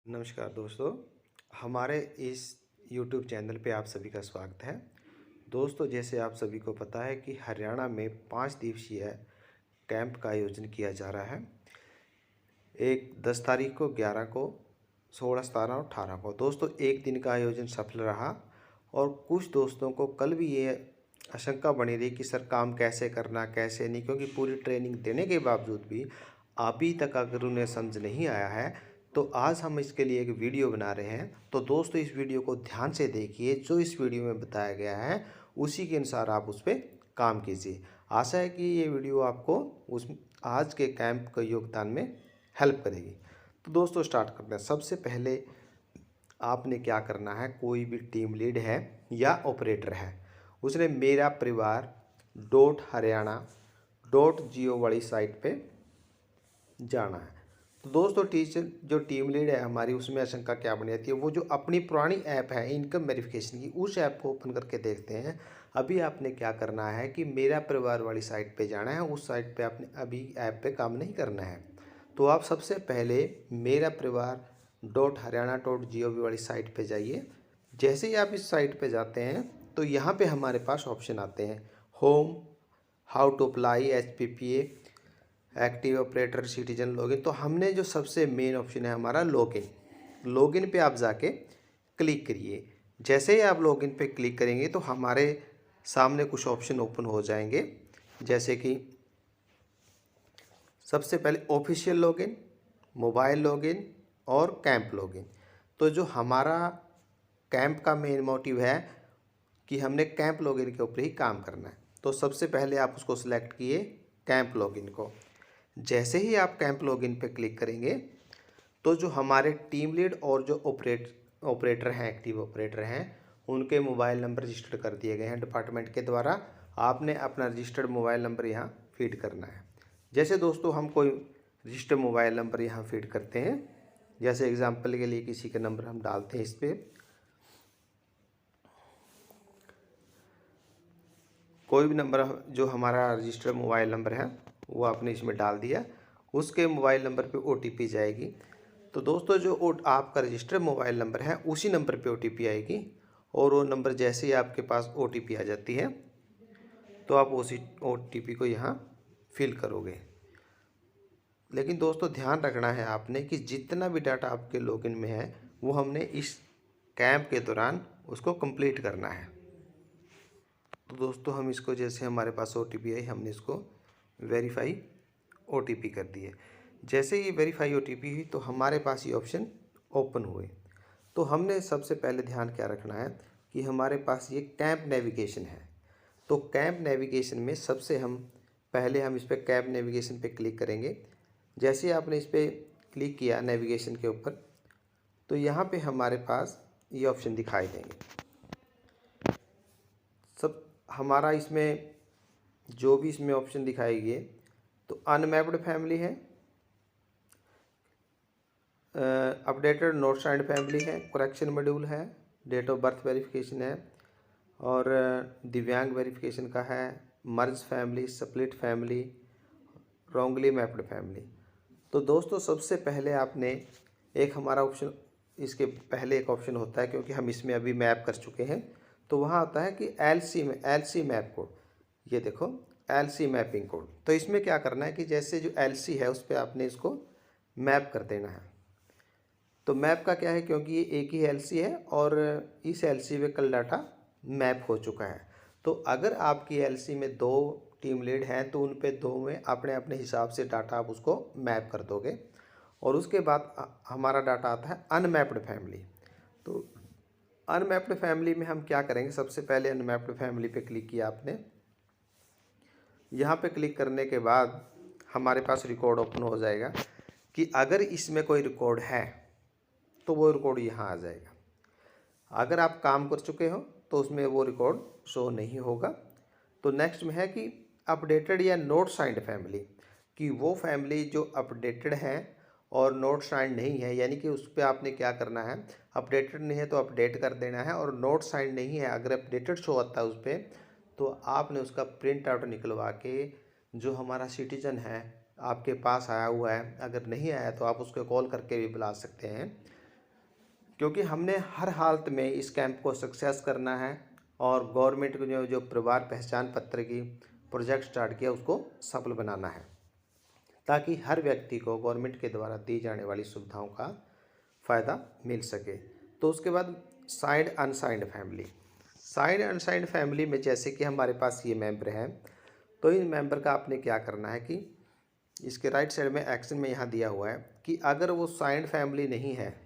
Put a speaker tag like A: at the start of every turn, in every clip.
A: नमस्कार दोस्तों, हमारे इस YouTube चैनल पे आप सभी का स्वागत है। दोस्तों, जैसे आप सभी को पता है कि हरियाणा में 5 दिवसीय कैंप का आयोजन किया जा रहा है। एक 10 तारीख को, 11 को, 16, 17 और 18 को। दोस्तों, एक दिन का आयोजन सफल रहा और कुछ दोस्तों को कल भी ये आशंका बनी रही कि सर काम कैसे करना, कैसे नहीं, क्योंकि पूरी ट्रेनिंग देने के बावजूद भी अभी तक अगर उन्हें समझ नहीं आया है तो आज हम इसके लिए एक वीडियो बना रहे हैं। तो दोस्तों, इस वीडियो को ध्यान से देखिए, जो इस वीडियो में बताया गया है उसी के अनुसार आप उस पर काम कीजिए। आशा है कि ये वीडियो आपको उस आज के कैंप के योगदान में हेल्प करेगी। तो दोस्तों, स्टार्ट करते हैं। सबसे पहले आपने क्या करना है, कोई भी टीम लीड है या ऑपरेटर है, उसने मेरा परिवार .हरियाणा.gov वाली साइट पे जाना है। तो दोस्तों, टीचर जो टीम लीड है हमारी, उसमें आशंका क्या बनी जाती है, वो जो अपनी पुरानी ऐप है इनकम वेरिफिकेशन की, उस ऐप को ओपन करके देखते हैं। अभी आपने क्या करना है कि मेरा परिवार वाली साइट पे जाना है, उस साइट पे आपने अभी ऐप पे काम नहीं करना है। तो आप सबसे पहले मेरा परिवार .हरियाणा.gov वाली साइट पे जाइए। जैसे ही आप इस साइट पे जाते हैं तो यहाँ पे हमारे पास ऑप्शन आते हैं, home, how to apply HPPA, active operator, citizen login. तो हमने जो सबसे मेन ऑप्शन है हमारा लॉगिन, लॉगिन पे आप जाके क्लिक करिए। जैसे ही आप लॉगिन पे क्लिक करेंगे तो हमारे सामने कुछ ऑप्शन ओपन हो जाएंगे, जैसे कि सबसे पहले ऑफिशियल लॉगिन, मोबाइल लॉगिन और कैंप लॉगिन। तो जो हमारा कैंप का मेन मोटिव है कि हमने कैंप लॉगिन के ऊपर ही काम करना है। तो सबसे पहले आप उसको सिलेक्ट किए, कैंप लॉगिन को। जैसे ही आप कैंप लॉगिन पे क्लिक करेंगे तो जो हमारे टीम लीड और जो ऑपरेटर हैं, एक्टिव ऑपरेटर हैं, उनके मोबाइल नंबर रजिस्टर कर दिए गए हैं डिपार्टमेंट के द्वारा। आपने अपना रजिस्टर्ड मोबाइल नंबर यहाँ फीड करना है। जैसे दोस्तों हम कोई रजिस्टर्ड मोबाइल नंबर यहाँ फीड करते हैं, जैसे एग्जांपल के लिए किसी का नंबर हम डालते हैं, इस पर कोई भी नंबर जो हमारा रजिस्टर्ड मोबाइल नंबर है वो आपने इसमें डाल दिया, उसके मोबाइल नंबर पे OTP जाएगी। तो दोस्तों, जो आपका रजिस्टर्ड मोबाइल नंबर है उसी नंबर पे OTP आएगी, और वो नंबर जैसे ही आपके पास OTP आ जाती है तो आप उसी OTP को यहाँ फिल करोगे। लेकिन दोस्तों, ध्यान रखना है आपने कि जितना भी डाटा आपके लॉगिन में है वो हमने इस कैंप के दौरान उसको कंप्लीट करना है। तो दोस्तों, हम इसको, जैसे हमारे पास OTP आई, हमने इसको वेरीफाई OTP कर दिए। जैसे ही वेरीफाई OTP हुई तो हमारे पास ये ऑप्शन ओपन हुए। तो हमने सबसे पहले ध्यान क्या रखना है कि हमारे पास ये कैंप नेविगेशन है। तो कैंप नेविगेशन में सबसे पहले हम इस पर कैंप नेविगेशन पे क्लिक करेंगे। जैसे ही आपने इस पर क्लिक किया नेविगेशन के ऊपर, तो यहाँ पे हमारे पास ये ऑप्शन दिखाई देंगे। सब हमारा इसमें जो भी इसमें ऑप्शन दिखाएगी, तो अनमैप्ड फैमिली है, अपडेटेड नोट साइंड फैमिली है, करेक्शन मॉड्यूल है, डेट ऑफ बर्थ वेरिफिकेशन है, और दिव्यांग वेरिफिकेशन का है, merge family, split family, wrongly mapped family. तो दोस्तों, सबसे पहले आपने एक हमारा ऑप्शन, इसके पहले एक ऑप्शन होता है, क्योंकि हम इसमें अभी मैप कर चुके हैं, तो वहाँ आता है कि LC मैप कोड। ये देखो, LC मैपिंग कोड। तो इसमें क्या करना है कि जैसे जो LC है उस पर आपने इसको मैप कर देना है। तो मैप का क्या है, क्योंकि ये एक ही LC है और इस LC पे कल डाटा मैप हो चुका है। तो अगर आपकी LC में 2 टीम लीड हैं तो उन पे 2 में अपने अपने हिसाब से डाटा आप उसको मैप कर दोगे। और उसके बाद हमारा डाटा आता है अनमैप्ड फैमिली। तो अनमैप्ड फैमिली में हम क्या करेंगे, सबसे पहले अनमैप्ड फैमिली पे क्लिक किया आपने। यहाँ पे क्लिक करने के बाद हमारे पास रिकॉर्ड ओपन हो जाएगा कि अगर इसमें कोई रिकॉर्ड है तो वो रिकॉर्ड यहाँ आ जाएगा। अगर आप काम कर चुके हो तो उसमें वो रिकॉर्ड शो नहीं होगा। तो नेक्स्ट में है कि अपडेटेड या नोट साइंड फैमिली, कि वो फैमिली जो अपडेटेड है और नोट साइंड नहीं है, यानी कि उस पर आपने क्या करना है, अपडेटेड नहीं है तो अपडेट कर देना है, और नोट साइंड नहीं है, अगर अपडेटेड शो आता है उस पर, तो आपने उसका प्रिंट आउट निकलवा के, जो हमारा सिटीजन है आपके पास आया हुआ है, अगर नहीं आया तो आप उसको कॉल करके भी बुला सकते हैं, क्योंकि हमने हर हालत में इस कैंप को सक्सेस करना है और गवर्नमेंट को जो परिवार पहचान पत्र की प्रोजेक्ट स्टार्ट किया उसको सफल बनाना है, ताकि हर व्यक्ति को गवर्नमेंट के द्वारा दी जाने वाली सुविधाओं का फ़ायदा मिल सके। तो उसके बाद signed unsigned family. Signed unsigned family में जैसे कि हमारे पास ये मेंबर हैं, तो इन मेंबर का आपने क्या करना है कि इसके राइट साइड में एक्शन में यहाँ दिया हुआ है कि अगर वो साइंड फैमिली नहीं है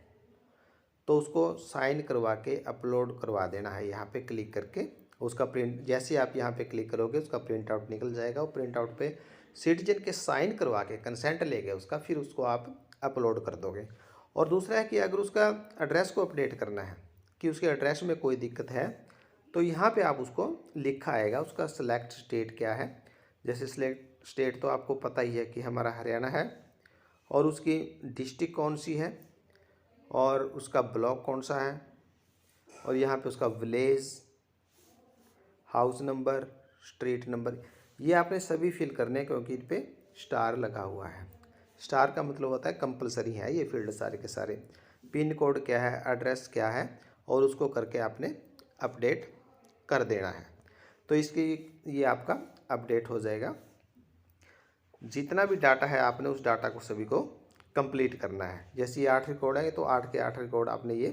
A: तो उसको साइन करवा के अपलोड करवा देना है। यहाँ पे क्लिक करके उसका प्रिंट, जैसे आप यहाँ पे क्लिक करोगे उसका प्रिंट आउट निकल जाएगा। और प्रिंट आउट पे सिटीजन के साइन करवा के कंसेंट लेके उसका फिर उसको आप अपलोड कर दोगे। और दूसरा है कि अगर उसका एड्रेस को अपडेट करना है कि उसके एड्रेस में कोई दिक्कत है, तो यहाँ पे आप उसको लिखा आएगा उसका सेलेक्ट स्टेट क्या है। जैसे सेलेक्ट स्टेट तो आपको पता ही है कि हमारा हरियाणा है, और उसकी डिस्ट्रिक्ट कौन सी है, और उसका ब्लॉक कौन सा है, और यहाँ पे उसका village, house number, street number, ये आपने सभी फिल करने हैं क्योंकि इन पे स्टार लगा हुआ है। स्टार का मतलब होता है कंपलसरी है ये फील्ड सारे के सारे। पिन कोड क्या है, एड्रेस क्या है, और उसको करके आपने अपडेट कर देना है। तो इसकी ये आपका अपडेट हो जाएगा। जितना भी डाटा है आपने उस डाटा को सभी को कंप्लीट करना है। जैसे ये 8 रिकॉर्ड है तो 8 के 8 रिकॉर्ड आपने ये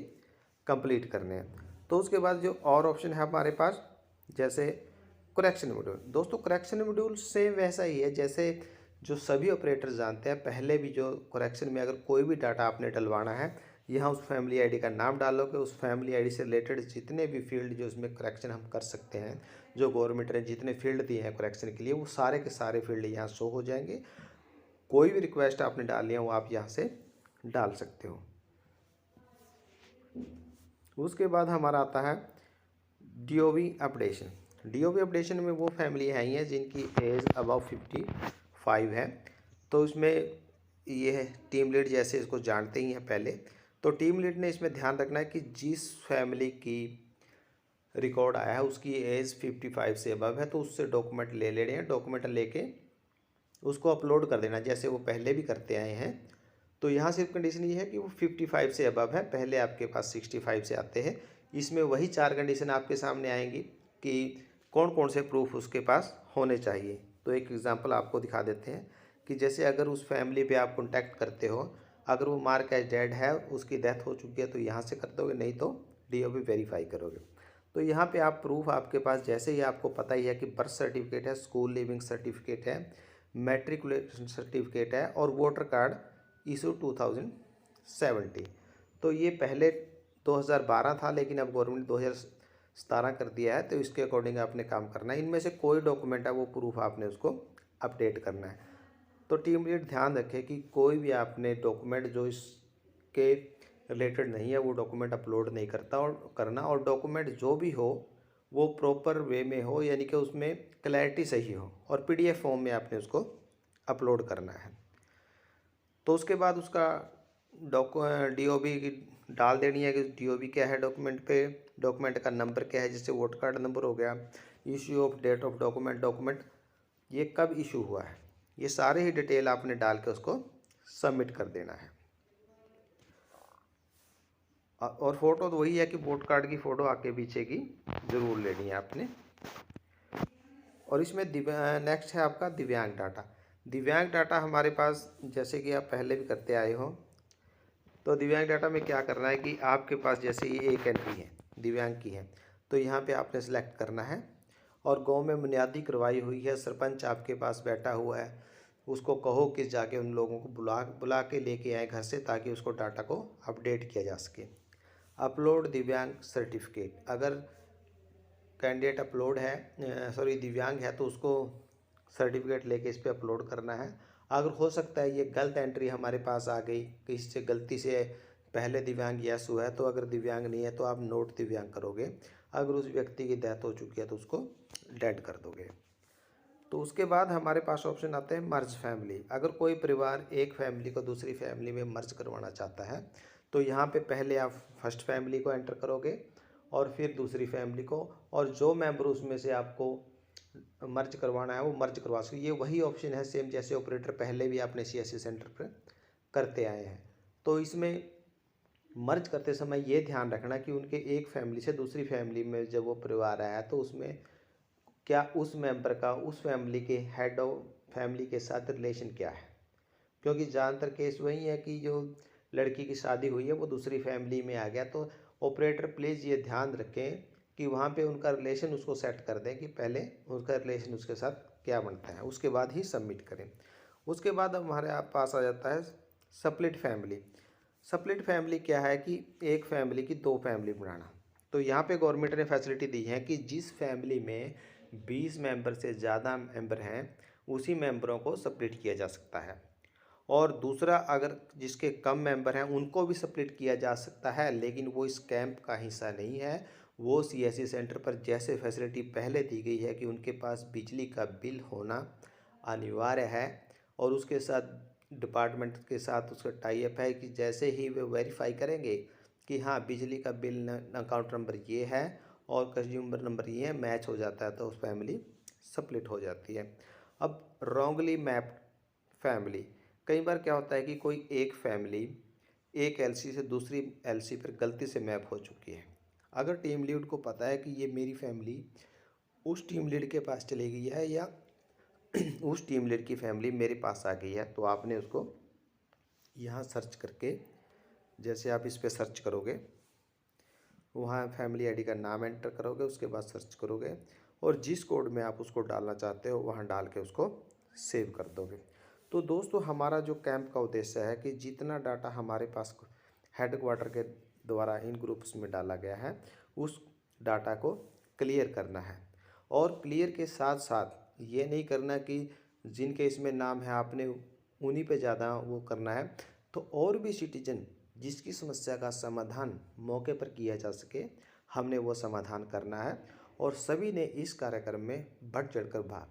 A: कंप्लीट करने हैं। तो उसके बाद जो और ऑप्शन है हमारे पास, जैसे करेक्शन मॉड्यूल। दोस्तों करेक्शन मॉड्यूल सेम वैसा ही है जैसे जो सभी ऑपरेटर जानते हैं। पहले भी जो करेक्शन में अगर कोई भी डाटा आपने डलवाना है, यहाँ उस फैमिली आईडी का नाम डालोगे, उस फैमिली आईडी से रिलेटेड जितने भी फील्ड जो उसमें करेक्शन हम कर सकते हैं, जो गवर्नमेंट ने जितने फील्ड दिए हैं करेक्शन के लिए, वो सारे के सारे फील्ड यहाँ शो हो जाएंगे। कोई भी रिक्वेस्ट आपने डालनी है वो आप यहाँ से डाल सकते हो। उसके बाद हमारा आता है डीओबी अपडेशन। डीओबी अपडेशन में वो फैमिली है ही है जिनकी एज अबव 55 है। तो उसमें ये टीम लीड जैसे इसको जानते ही हैं पहले, तो टीम लीड ने इसमें ध्यान रखना है कि जिस फैमिली की रिकॉर्ड आया है उसकी एज 55 से अबव है, तो उससे डॉक्यूमेंट ले लेने हैं। डॉक्यूमेंट लेके उसको अपलोड कर देना जैसे वो पहले भी करते आए हैं। तो यहाँ सिर्फ कंडीशन ये है कि वो 55 से अबव है, पहले आपके पास 65 से आते हैं। इसमें वही 4 कंडीशन आपके सामने आएंगी कि कौन कौन से प्रूफ उसके पास होने चाहिए। तो एक एग्जांपल आपको दिखा देते हैं कि जैसे अगर उस फैमिली पे आप कॉन्टैक्ट करते हो, अगर वो मार्क एज डेड है, उसकी डेथ हो चुकी है, तो यहाँ से कर दोगे, नहीं तो डीओबी वेरीफाई करोगे। तो यहाँ पे आप प्रूफ आपके पास जैसे ही आपको पता ही है कि बर्थ सर्टिफिकेट है, स्कूल लिविंग सर्टिफिकेट है, मैट्रिकुलेशन सर्टिफिकेट है, और वोटर कार्ड इशू 2070। तो ये पहले 2012 था लेकिन अब गवर्नमेंट 2017 कर दिया है, तो इसके अकॉर्डिंग आपने काम करना है। इनमें से कोई डॉक्यूमेंट है वो प्रूफ आपने उसको अपडेट करना है। तो टीम लीड ध्यान रखे कि कोई भी आपने डॉक्यूमेंट जो इसके रिलेटेड नहीं है वो डॉक्यूमेंट अपलोड नहीं करता और करना, और डॉक्यूमेंट जो भी हो वो प्रॉपर वे में हो, यानी कि उसमें क्लैरिटी सही हो, और पीडीएफ फॉर्म में आपने उसको अपलोड करना है। तो उसके बाद उसका डीओबी डाल देनी है कि डीओबी क्या है डॉक्यूमेंट पे, डॉक्यूमेंट का नंबर क्या है, जैसे वोटर कार्ड नंबर हो गया, issue of date of document, document ये कब इशू हुआ है, ये सारे ही डिटेल आपने डाल के उसको सबमिट कर देना है। और फोटो तो वही है कि वोटर कार्ड की फ़ोटो आगे पीछे की ज़रूर लेनी है आपने। और इसमें नेक्स्ट है आपका दिव्यांग डाटा। दिव्यांग डाटा हमारे पास जैसे कि आप पहले भी करते आए हो, तो दिव्यांग डाटा में क्या करना है कि आपके पास जैसे ये एक एंट्री है दिव्यांग की है, तो यहाँ पे आपने सेलेक्ट करना है। और गांव में बुनियादी करवाई हुई है, सरपंच आपके पास बैठा हुआ है, उसको कहो कि जाके उन लोगों को बुला के लेके आए घर से, ताकि उसको डाटा को अपडेट किया जा सके। अपलोड दिव्यांग सर्टिफिकेट, अगर कैंडिडेट अपलोड है दिव्यांग है तो उसको सर्टिफिकेट लेके इस पर अपलोड करना है। अगर हो सकता है ये गलत एंट्री हमारे पास आ गई, किसी से गलती से पहले दिव्यांग यस हुआ है, तो अगर दिव्यांग नहीं है तो आप नोट दिव्यांग करोगे। अगर उस व्यक्ति की डेथ हो चुकी है तो उसको डेड कर दोगे। तो उसके बाद हमारे पास ऑप्शन आते हैं मर्ज फैमिली। अगर कोई परिवार एक फैमिली को दूसरी फैमिली में मर्ज करवाना चाहता है, तो यहाँ पे पहले आप फर्स्ट फैमिली को एंटर करोगे और फिर दूसरी फैमिली को, और जो मेंबर उसमें से आपको मर्ज करवाना है वो मर्ज करवा सकते। ये वही ऑप्शन है सेम जैसे ऑपरेटर पहले भी आपने सीएससी सेंटर पर करते आए हैं। तो इसमें मर्ज करते समय ये ध्यान रखना कि उनके एक फैमिली से दूसरी फैमिली में जब वो परिवार आया तो उसमें क्या उस मेंबर का उस फैमिली के हेड ऑफ फैमिली के साथ रिलेशन क्या है, क्योंकि ज़्यादातर केस वही है कि जो लड़की की शादी हुई है वो दूसरी फैमिली में आ गया। तो ऑपरेटर प्लीज़ ये ध्यान रखें कि वहाँ पे उनका रिलेशन उसको सेट कर दें कि पहले उसका रिलेशन उसके साथ क्या बनता है, उसके बाद ही सबमिट करें। उसके बाद हमारे आप पास आ जाता है स्प्लिट फैमिली। स्प्लिट फैमिली क्या है कि एक फैमिली की दो फैमिली बनाना। तो यहाँ पे गवर्नमेंट ने फैसिलिटी दी है कि जिस फैमिली में 20 मेंबर से ज़्यादा मेंबर हैं उसी मेंबरों को स्प्लिट किया जा सकता है। और दूसरा, अगर जिसके कम मेंबर हैं उनको भी स्प्लिट किया जा सकता है, लेकिन वो इस कैंप का हिस्सा नहीं है। वो सीएससी सेंटर पर जैसे फैसिलिटी पहले दी गई है कि उनके पास बिजली का बिल होना अनिवार्य है और उसके साथ डिपार्टमेंट के साथ उसका टाई अप है कि जैसे ही वे वेरीफाई करेंगे कि हाँ बिजली का बिल अकाउंट नंबर ये है और कंज्यूमर नंबर ये है, मैच हो जाता है तो उस फैमिली स्प्लिट हो जाती है। अब रॉन्गली मैप्ड फैमिली, कई बार क्या होता है कि कोई एक फैमिली एक एलसी से दूसरी एलसी पर गलती से मैप हो चुकी है। अगर टीम लीड को पता है कि ये मेरी फैमिली उस टीम लीड के पास चली गई है या उस टीम लीड की फैमिली मेरे पास आ गई है, तो आपने उसको यहाँ सर्च करके, जैसे आप इस पर सर्च करोगे वहाँ फैमिली आईडी का नाम एंटर करोगे, उसके बाद सर्च करोगे और जिस कोड में आप उसको डालना चाहते हो वहाँ डाल के उसको सेव कर दोगे। तो दोस्तों हमारा जो कैंप का उद्देश्य है कि जितना डाटा हमारे पास हेडक्वार्टर के द्वारा इन ग्रुप्स में डाला गया है उस डाटा को क्लियर करना है। और क्लियर के साथ साथ ये नहीं करना कि जिनके इसमें नाम है आपने उन्हीं पे ज़्यादा वो करना है। तो और भी सिटीजन जिसकी समस्या का समाधान मौके पर किया जा सके हमने वो समाधान करना है और सभी ने इस कार्यक्रम में बढ़ चढ़कर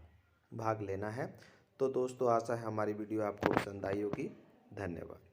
A: भाग लेना है। तो दोस्तों आशा है हमारी वीडियो आपको पसंद आई होगी। धन्यवाद।